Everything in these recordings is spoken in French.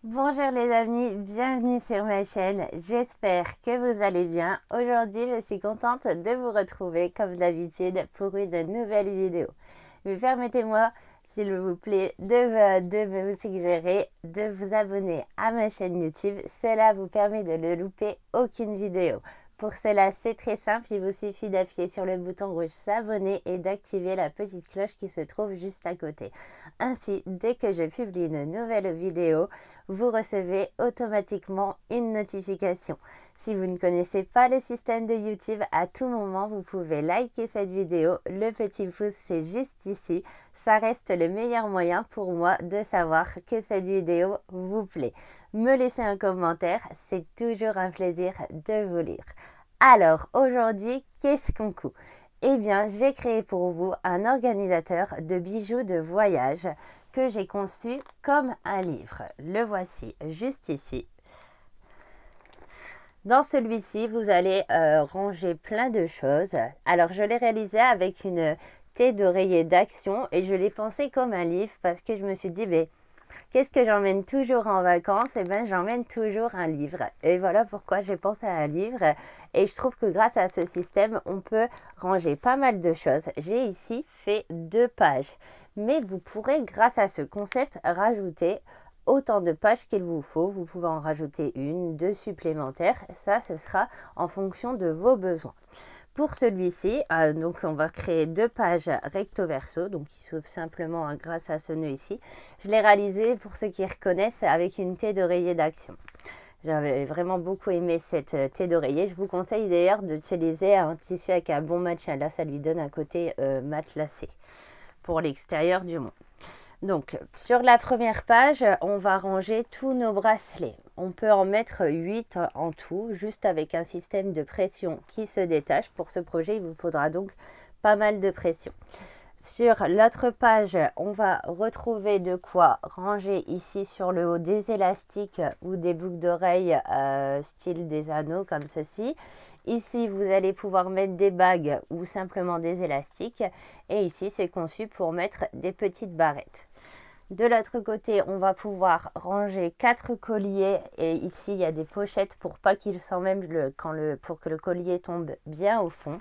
Bonjour les amis, bienvenue sur ma chaîne, j'espère que vous allez bien. Aujourd'hui je suis contente de vous retrouver comme d'habitude pour une nouvelle vidéo. Mais permettez-moi s'il vous plaît de vous suggérer de vous abonner à ma chaîne YouTube, cela vous permet de ne louper aucune vidéo. Pour cela, c'est très simple, il vous suffit d'appuyer sur le bouton rouge s'abonner et d'activer la petite cloche qui se trouve juste à côté. Ainsi, dès que je publie une nouvelle vidéo, vous recevez automatiquement une notification. Si vous ne connaissez pas le système de YouTube, à tout moment, vous pouvez liker cette vidéo. Le petit pouce, c'est juste ici. Ça reste le meilleur moyen pour moi de savoir que cette vidéo vous plaît. Me laisser un commentaire, c'est toujours un plaisir de vous lire. Alors, aujourd'hui, qu'est-ce qu'on coud? Eh bien, j'ai créé pour vous un organisateur de bijoux de voyage que j'ai conçu comme un livre. Le voici juste ici. Dans celui-ci, vous allez ranger plein de choses. Alors, je l'ai réalisé avec une thé d'oreiller d'action et je l'ai pensé comme un livre parce que je me suis dit, qu'est-ce que j'emmène toujours en vacances? Eh bien, j'emmène toujours un livre. Et voilà pourquoi j'ai pensé à un livre. Et je trouve que grâce à ce système, on peut ranger pas mal de choses. J'ai ici fait 2 pages. Mais vous pourrez, grâce à ce concept, rajouter autant de pages qu'il vous faut. Vous pouvez en rajouter 1, 2 supplémentaires. Ça, ce sera en fonction de vos besoins. Pour celui-ci, donc on va créer 2 pages recto verso, donc qui s'ouvrent simplement grâce à ce nœud ici. Je l'ai réalisé, pour ceux qui reconnaissent, avec une thé d'oreiller d'action. J'avais vraiment beaucoup aimé cette thé d'oreiller. Je vous conseille d'ailleurs d'utiliser un tissu avec un bon match. Là, ça lui donne un côté matelassé pour l'extérieur du monde. Donc, sur la première page, on va ranger tous nos bracelets. On peut en mettre 8 en tout, juste avec un système de pression qui se détache. Pour ce projet, il vous faudra donc pas mal de pression. Sur l'autre page, on va retrouver de quoi ranger ici sur le haut des élastiques ou des boucles d'oreilles style des anneaux comme ceci. Ici, vous allez pouvoir mettre des bagues ou simplement des élastiques. Et ici, c'est conçu pour mettre des petites barrettes. De l'autre côté, on va pouvoir ranger 4 colliers et ici il y a des pochettes pour pas qu'il s'emmêle pour que le collier tombe bien au fond.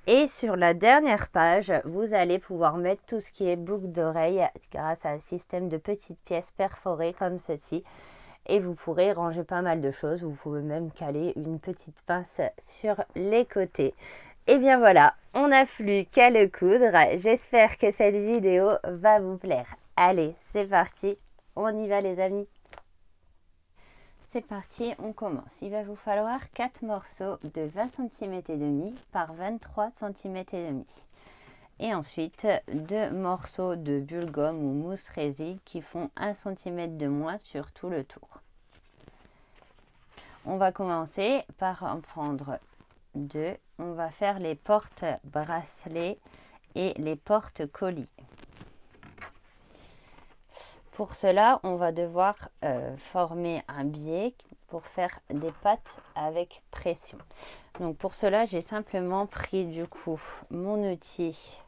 Et sur la dernière page, vous allez pouvoir mettre tout ce qui est boucle d'oreille grâce à un système de petites pièces perforées comme ceci. Et vous pourrez ranger pas mal de choses. Vous pouvez même caler une petite pince sur les côtés. Et bien voilà, on n'a plus qu'à le coudre. J'espère que cette vidéo va vous plaire. Allez, c'est parti, on y va les amis. C'est parti, on commence. Il va vous falloir 4 morceaux de 20 cm et demi par 23 cm et demi. Et ensuite 2 morceaux de bulle gomme ou mousse résine qui font 1 cm de moins sur tout le tour. On va commencer par en prendre 2. On va faire les portes bracelets et les portes colis. Pour cela, on va devoir former un biais pour faire des pattes avec pression. Donc pour cela, j'ai simplement pris du coup mon outil.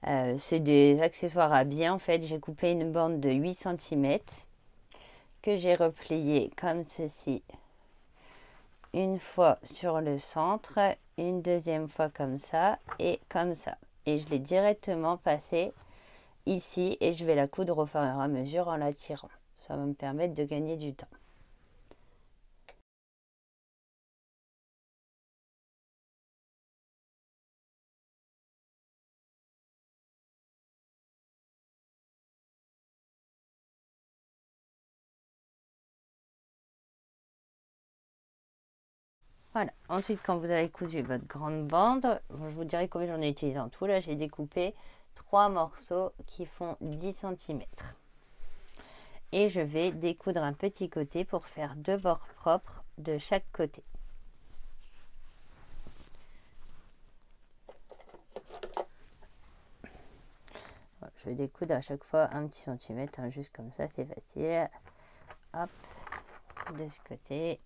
C'est des accessoires à biais en fait. J'ai coupé une bande de 8 cm que j'ai repliée comme ceci. Une fois sur le centre, une deuxième fois comme ça et comme ça. Et je l'ai directement passé ici et je vais la coudre au fur et à mesure en la tirant. Ça va me permettre de gagner du temps. Voilà. Ensuite, quand vous avez cousu votre grande bande, je vous dirai combien j'en ai utilisé en tout. Là, j'ai découpé 3 morceaux qui font 10 cm. Et je vais découdre un petit côté pour faire 2 bords propres de chaque côté. Je découde à chaque fois un petit centimètre, hein, juste comme ça, c'est facile. Hop, de ce côté,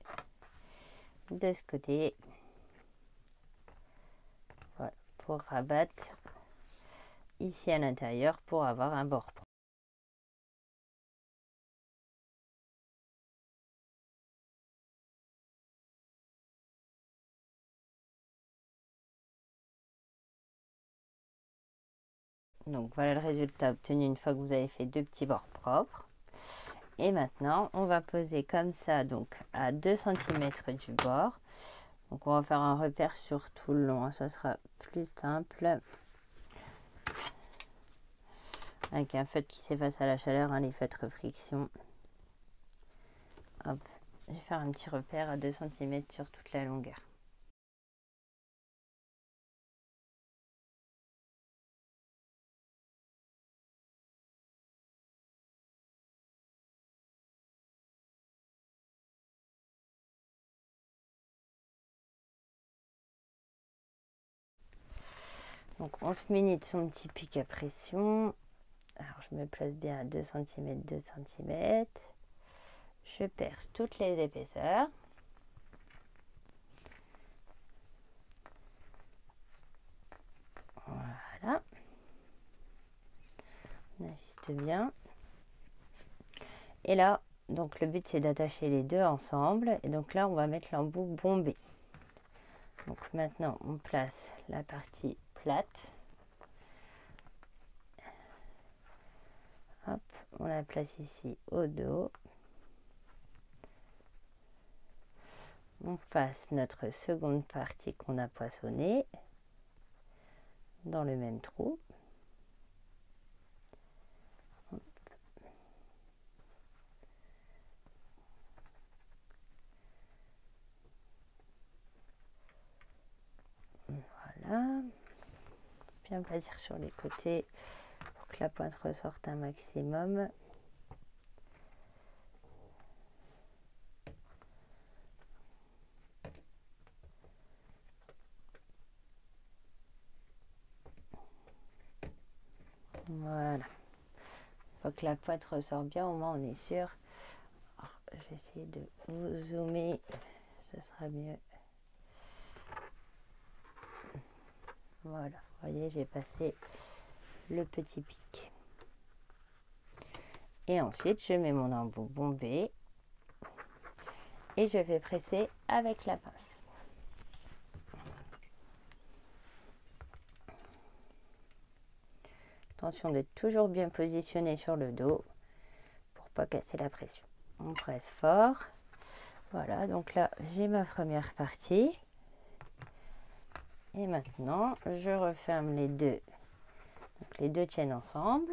de ce côté. Voilà, pour rabattre ici à l'intérieur pour avoir un bord propre. Donc voilà le résultat obtenu une fois que vous avez fait 2 petits bords propres. Et maintenant, on va poser comme ça, donc à 2 cm du bord. Donc on va faire un repère sur tout le long, hein, ça sera plus simple. Avec un feutre qui s'efface à la chaleur, hein, les feutres friction. Hop, je vais faire un petit repère à 2 cm sur toute la longueur. Donc 11 minutes son petit pic à pression. Alors je me place bien à 2 cm, 2 cm. Je perce toutes les épaisseurs. Voilà. On assiste bien. Et là, donc le but c'est d'attacher les deux ensemble. Et donc là, on va mettre l'embout bombé. Donc maintenant, on place la partie plate. Hop, on la place ici au dos. On passe notre seconde partie qu'on a poinçonnée dans le même trou. Voilà. Bien plaisir sur les côtés pour que la pointe ressorte un maximum. Voilà. Une fois que la pointe ressort bien, au moins on est sûr. Alors, je vais essayer de vous zoomer, ça sera mieux. Voilà, vous voyez, j'ai passé le petit pic. Et ensuite, je mets mon embout bombé et je vais presser avec la pince. Attention d'être toujours bien positionné sur le dos pour pas casser la pression. On presse fort. Voilà, donc là, j'ai ma première partie. Et maintenant, je referme les deux. Donc les deux tiennent ensemble.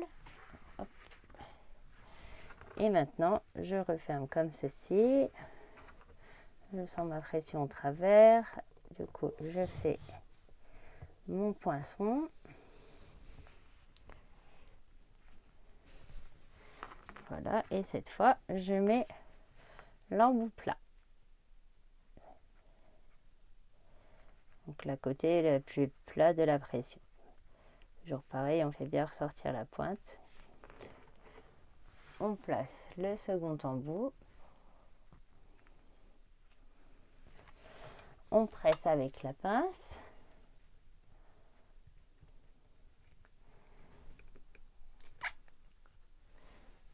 Hop. Et maintenant, je referme comme ceci. Je sens ma pression au travers. Du coup, je fais mon poinçon. Voilà, et cette fois, je mets l'embout plat. Donc le côté le plus plat de la pression. Toujours pareil, on fait bien ressortir la pointe. On place le second embout. On presse avec la pince.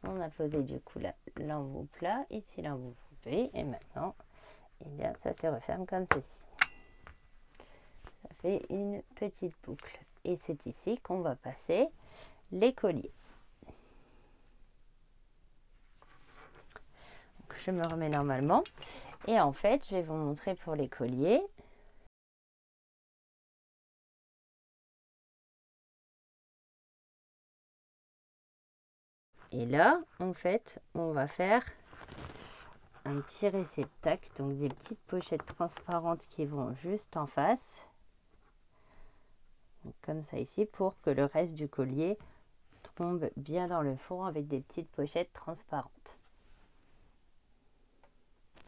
On a posé du coup l'embout plat, ici l'embout bombé, et maintenant, eh bien, ça se referme comme ceci. Ça fait une petite boucle. Et c'est ici qu'on va passer les colliers. Donc, je me remets normalement. Et en fait, je vais vous montrer pour les colliers. Et là, en fait, on va faire un petit réceptacle, donc des petites pochettes transparentes qui vont juste en face. Donc, comme ça ici, pour que le reste du collier tombe bien dans le fond avec des petites pochettes transparentes.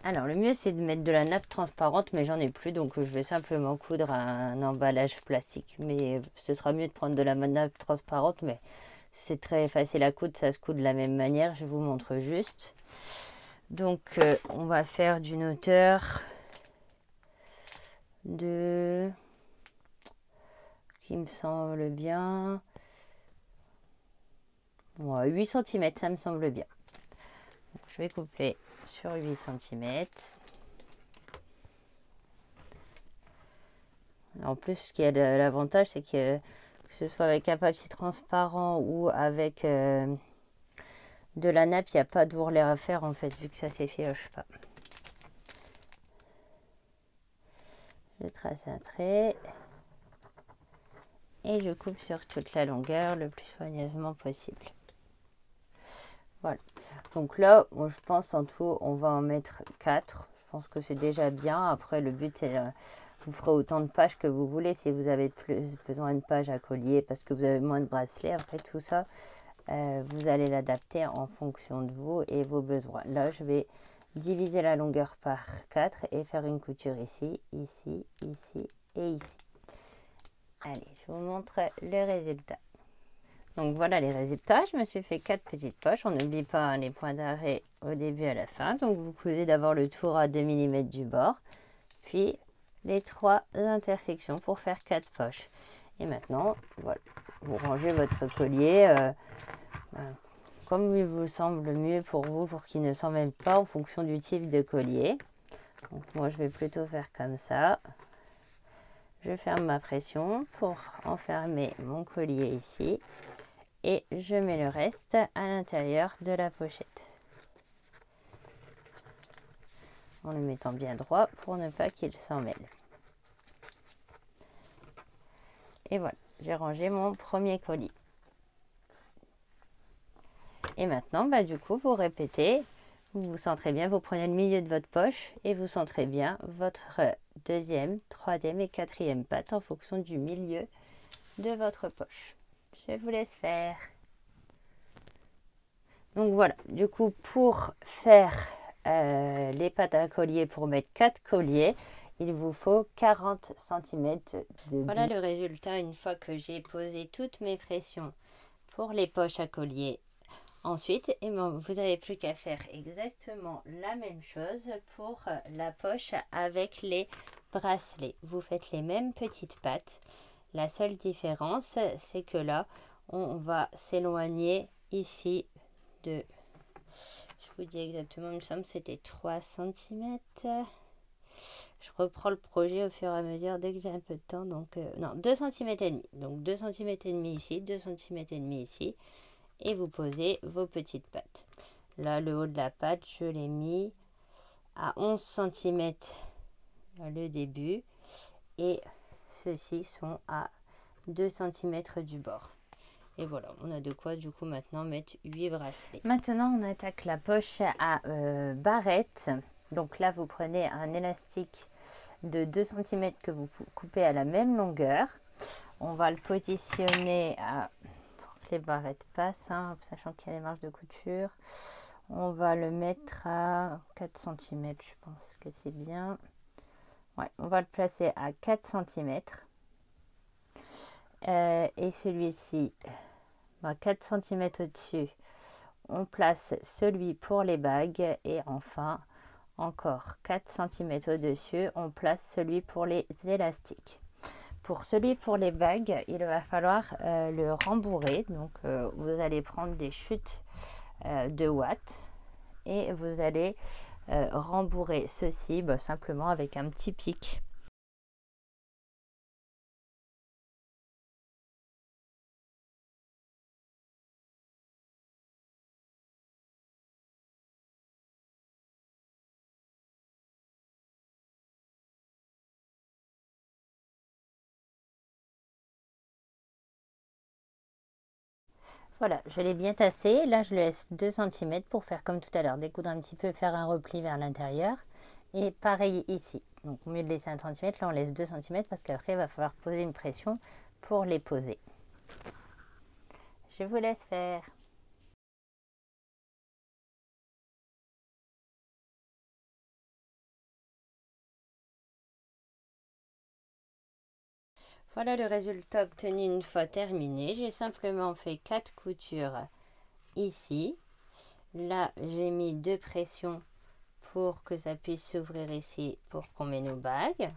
Alors le mieux c'est de mettre de la nappe transparente, mais j'en ai plus, donc je vais simplement coudre un emballage plastique. Mais ce sera mieux de prendre de la nappe transparente, mais c'est très facile à coudre, ça se coud de la même manière, je vous montre juste. Donc on va faire d'une hauteur de, qui me semble bien, ouais, 8 cm, ça me semble bien. Donc, je vais couper sur 8 cm. En plus, ce qui a l'avantage, c'est que que ce soit avec un papier transparent ou avec de la nappe, il n'y a pas d'ourlet à faire en fait, vu que ça s'effiloche pas. Je trace un trait et je coupe sur toute la longueur le plus soigneusement possible. Voilà. Donc là, moi, je pense en tout, on va en mettre 4. Je pense que c'est déjà bien. Après, le but, c'est vous ferez autant de pages que vous voulez. Si vous avez plus besoin de pages à collier parce que vous avez moins de bracelets, en fait, tout ça, vous allez l'adapter en fonction de vous et vos besoins. Là, je vais diviser la longueur par 4 et faire une couture ici, ici, ici et ici. Allez, je vous montre le résultat. Donc voilà les résultats. Je me suis fait 4 petites poches. On n'oublie pas les points d'arrêt au début et à la fin. Donc vous cousez d'abord le tour à 2 mm du bord, puis les 3 intersections pour faire 4 poches. Et maintenant, voilà, vous rangez votre collier comme il vous semble mieux pour vous, pour qu'il ne s'en mêle pas en fonction du type de collier. Donc moi je vais plutôt faire comme ça. Je ferme ma pression pour enfermer mon collier ici et je mets le reste à l'intérieur de la pochette en le mettant bien droit pour ne pas qu'il s'en mêle. Et voilà, j'ai rangé mon premier colis. Et maintenant, du coup, vous répétez, vous vous centrez bien, vous prenez le milieu de votre poche et vous centrez bien votre deuxième, troisième et quatrième patte en fonction du milieu de votre poche. Je vous laisse faire. Donc voilà, du coup, pour faire les pattes à collier, pour mettre 4 colliers, il vous faut 40 cm de bout. Voilà le résultat une fois que j'ai posé toutes mes pressions pour les poches à collier. Ensuite, vous n'avez plus qu'à faire exactement la même chose pour la poche avec les bracelets. Vous faites les mêmes petites pattes. La seule différence, c'est que là, on va s'éloigner ici de... Je vous dis exactement, il me semble que c'était 3 cm. Je reprends le projet au fur et à mesure dès que j'ai un peu de temps. Donc, non, 2 cm et demi. Donc 2 cm et demi ici, 2 cm et demi ici. Et vous posez vos petites pattes. Là, le haut de la patte, je l'ai mis à 11 cm le début. Et ceux-ci sont à 2 cm du bord. Et voilà, on a de quoi du coup maintenant mettre 8 bracelets. Maintenant, on attaque la poche à barrette. Donc là, vous prenez un élastique de 2 cm que vous coupez à la même longueur. On va le positionner pour que les barrettes passent, sachant qu'il y a les marges de couture. On va le mettre à 4 cm, je pense que c'est bien. Ouais, on va le placer à 4 cm. Et celui-ci, 4 cm au-dessus, on place celui pour les bagues. Et enfin, encore 4 cm au-dessus, on place celui pour les élastiques. Pour celui pour les bagues, il va falloir le rembourrer. Donc, vous allez prendre des chutes de watts et vous allez rembourrer ceci simplement avec un petit pic. Voilà, je l'ai bien tassé. Là, je laisse 2 cm pour faire comme tout à l'heure, découdre un petit peu, faire un repli vers l'intérieur. Et pareil ici. Donc, au lieu de laisser 1 cm, là, on laisse 2 cm parce qu'après, il va falloir poser une pression pour les poser. Je vous laisse faire. Voilà le résultat obtenu une fois terminé. J'ai simplement fait 4 coutures ici. Là, j'ai mis 2 pressions pour que ça puisse s'ouvrir ici pour qu'on mette nos bagues.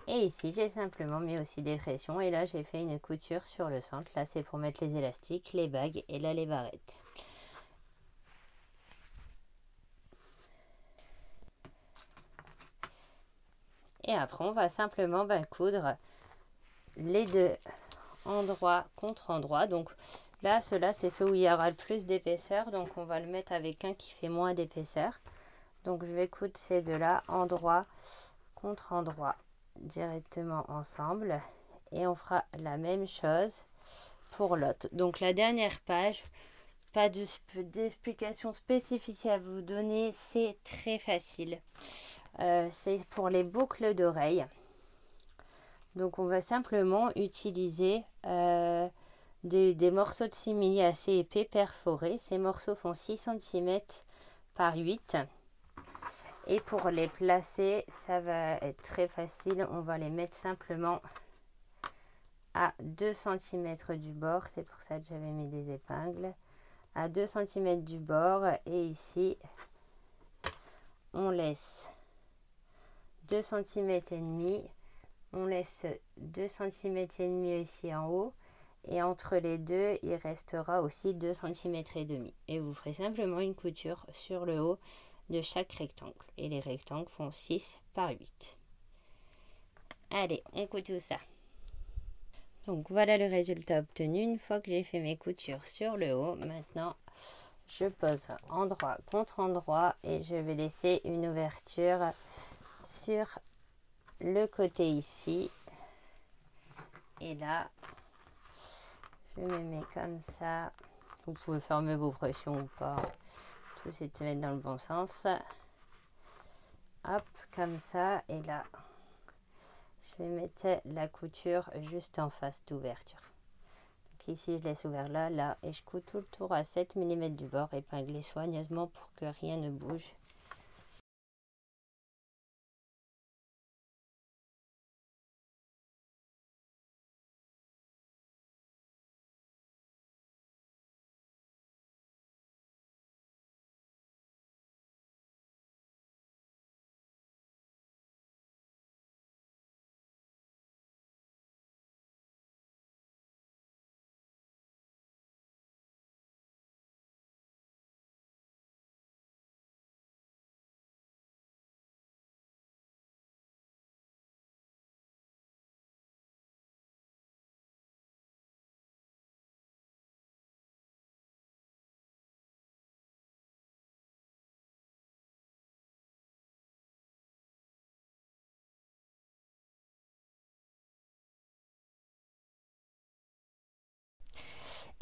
Et ici, j'ai simplement mis aussi des pressions. Et là, j'ai fait une couture sur le centre. Là, c'est pour mettre les élastiques, les bagues et là, les barrettes. Et après, on va simplement coudre les deux endroit contre endroit. Donc là, ceux-là, c'est ceux où il y aura le plus d'épaisseur. Donc on va le mettre avec un qui fait moins d'épaisseur. Donc je vais coudre ces deux-là, endroit contre endroit, directement ensemble. Et on fera la même chose pour l'autre. Donc la dernière page, pas d'explication spécifique à vous donner, c'est très facile. C'est pour les boucles d'oreilles. Donc on va simplement utiliser des morceaux de simili assez épais perforés. Ces morceaux font 6 cm par 8. Et pour les placer, ça va être très facile. On va les mettre simplement à 2 cm du bord. C'est pour ça que j'avais mis des épingles. À 2 cm du bord. Et ici, on laisse 2 cm et demi. On laisse 2 cm et demi ici en haut. Et entre les deux, il restera aussi 2 cm et demi. Et vous ferez simplement une couture sur le haut de chaque rectangle. Et les rectangles font 6 par 8. Allez, on coud tout ça. Donc voilà le résultat obtenu. Une fois que j'ai fait mes coutures sur le haut, maintenant je pose endroit contre endroit et je vais laisser une ouverture sur le côté ici. Et là, je me mets comme ça. Vous pouvez fermer vos pressions ou pas. Tout c'est de se mettre dans le bon sens. Hop, comme ça. Et là, je vais mettre la couture juste en face d'ouverture. Donc ici, je laisse ouvert là, là. Et je couds tout le tour à 7 mm du bord, épinglé soigneusement pour que rien ne bouge.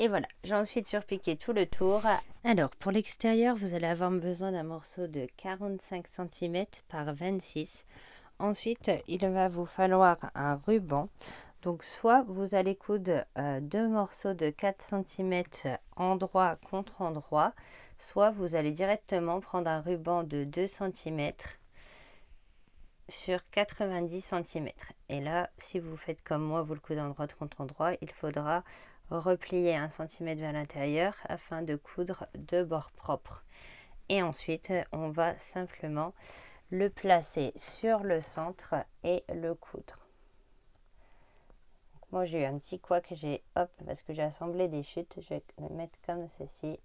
Et voilà, j'ai ensuite surpiqué tout le tour. Alors, pour l'extérieur, vous allez avoir besoin d'un morceau de 45 cm par 26. Ensuite, il va vous falloir un ruban. Donc, soit vous allez coudre deux morceaux de 4 cm endroit contre endroit, soit vous allez directement prendre un ruban de 2 cm sur 90 cm. Et là, si vous faites comme moi, vous le coudez endroit contre endroit, il faudra replier 1 cm vers l'intérieur afin de coudre de bord propre. Et ensuite, on va simplement le placer sur le centre et le coudre. Moi, j'ai eu un petit couac, parce que j'ai assemblé des chutes, je vais le mettre comme ceci.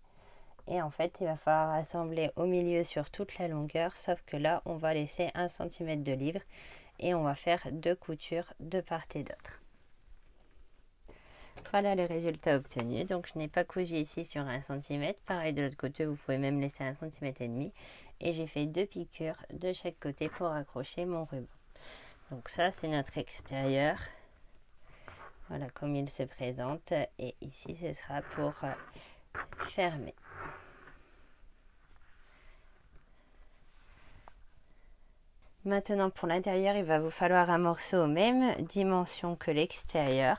Et en fait, il va falloir assembler au milieu sur toute la longueur, sauf que là, on va laisser 1 cm de libre et on va faire 2 coutures de part et d'autre. Voilà le résultat obtenu. Donc, je n'ai pas cousu ici sur 1 cm. Pareil de l'autre côté, vous pouvez même laisser 1 cm et demi. Et j'ai fait 2 piqûres de chaque côté pour accrocher mon ruban. Donc ça, c'est notre extérieur. Voilà comme il se présente. Et ici, ce sera pour fermer. Maintenant, pour l'intérieur, il va vous falloir un morceau aux mêmes dimensions que l'extérieur.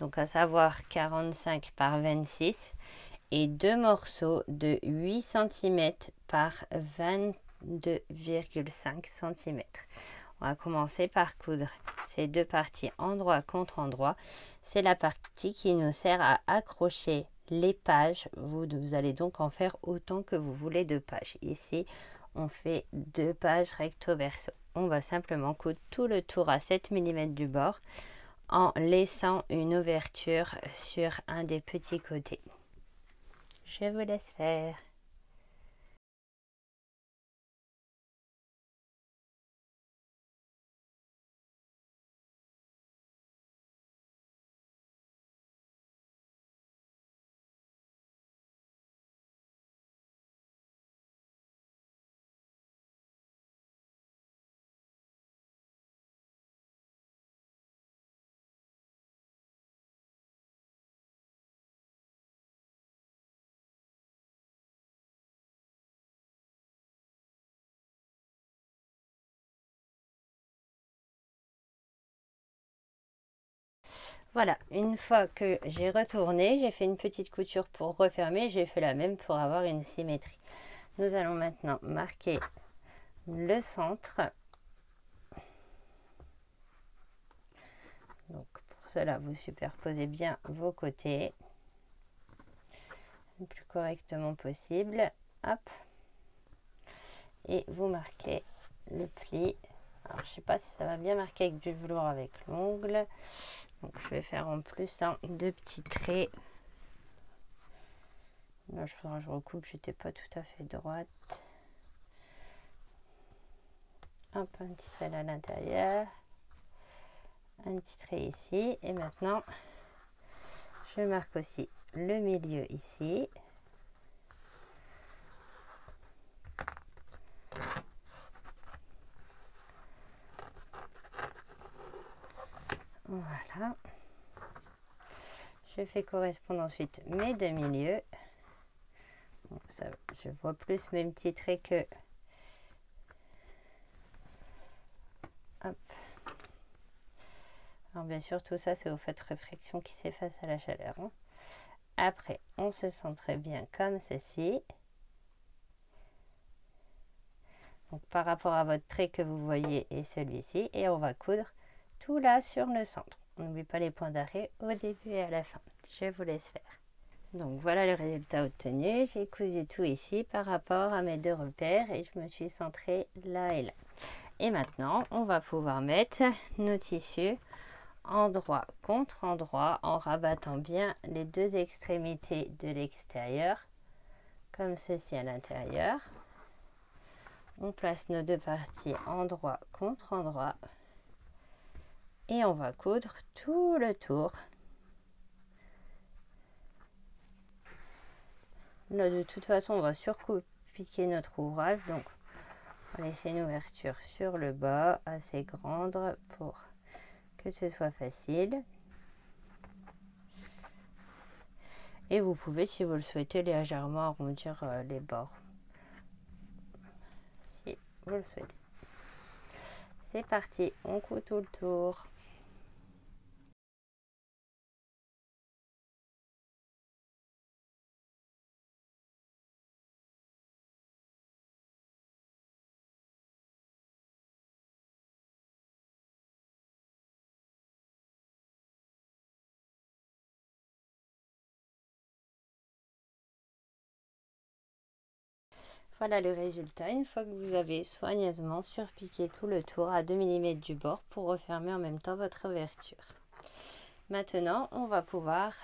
Donc, à savoir 45 par 26. Et deux morceaux de 8 cm par 22,5 cm. On va commencer par coudre ces deux parties endroit contre endroit. C'est la partie qui nous sert à accrocher les pages. Vous allez donc en faire autant que vous voulez de pages. Ici, on fait 2 pages recto verso. On va simplement coudre tout le tour à 7 mm du bord en laissant une ouverture sur un des petits côtés. Je vous laisse faire. Voilà, une fois que j'ai retourné, j'ai fait une petite couture pour refermer, j'ai fait la même pour avoir une symétrie. Nous allons maintenant marquer le centre. Donc pour cela, vous superposez bien vos côtés le plus correctement possible. Hop. Et vous marquez le pli. Alors je ne sais pas si ça va bien marquer avec du velours avec l'ongle. Donc je vais faire en plus deux petits traits. Là je ferai, je recoupe, j'étais pas tout à fait droite. Hop, un petit trait à l'intérieur. Un petit trait ici. Et maintenant, je marque aussi le milieu ici. Voilà. Je fais correspondre ensuite mes deux milieux. Donc ça, je vois plus mes petits traits que... Hop. Alors bien sûr, tout ça, c'est au fait de réflexion qui s'efface à la chaleur. Hein. Après, on se sent très bien comme ceci. Donc par rapport à votre trait que vous voyez et celui-ci. Et on va coudre tout là sur le centre. N'oubliez pas les points d'arrêt au début et à la fin. Je vous laisse faire. Donc voilà le résultat obtenu. J'ai cousu tout ici par rapport à mes deux repères et je me suis centrée là et là. Et maintenant, on va pouvoir mettre nos tissus endroit contre endroit en rabattant bien les deux extrémités de l'extérieur comme ceci à l'intérieur. On place nos deux parties endroit contre endroit et on va coudre tout le tour. Là de toute façon on va surpiquer notre ouvrage, donc on va laisser une ouverture sur le bas assez grande pour que ce soit facile. Et vous pouvez, si vous le souhaitez, légèrement arrondir les bords. Si vous le souhaitez. C'est parti, on coud tout le tour. Voilà le résultat, une fois que vous avez soigneusement surpiqué tout le tour à 2 mm du bord pour refermer en même temps votre ouverture. Maintenant, on va pouvoir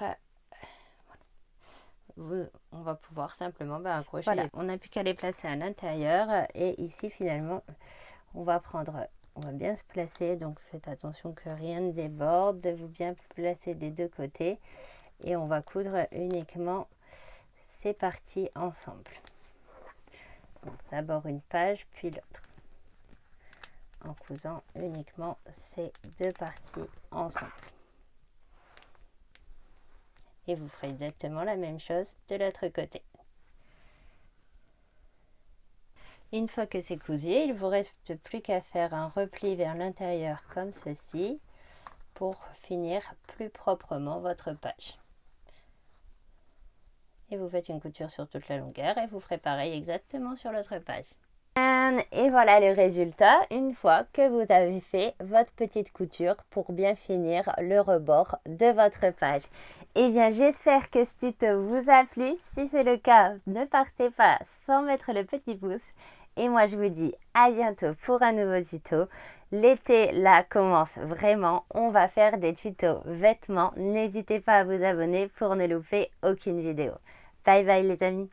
simplement accrocher. Voilà, on n'a plus qu'à les placer à l'intérieur et ici finalement, on va bien se placer, donc faites attention que rien ne déborde, de vous bien placer des deux côtés et on va coudre uniquement ces parties ensemble. D'abord une page puis l'autre en cousant uniquement ces deux parties ensemble et vous ferez exactement la même chose de l'autre côté. Une fois que c'est cousu, il ne vous reste plus qu'à faire un repli vers l'intérieur comme ceci pour finir plus proprement votre page. Et vous faites une couture sur toute la longueur et vous ferez pareil exactement sur l'autre page. Et voilà le résultat une fois que vous avez fait votre petite couture pour bien finir le rebord de votre page. Et bien j'espère que ce tuto vous a plu. Si c'est le cas, ne partez pas sans mettre le petit pouce. Et moi je vous dis à bientôt pour un nouveau tuto. L'été là commence vraiment, on va faire des tutos vêtements. N'hésitez pas à vous abonner pour ne louper aucune vidéo. Bye bye les amis.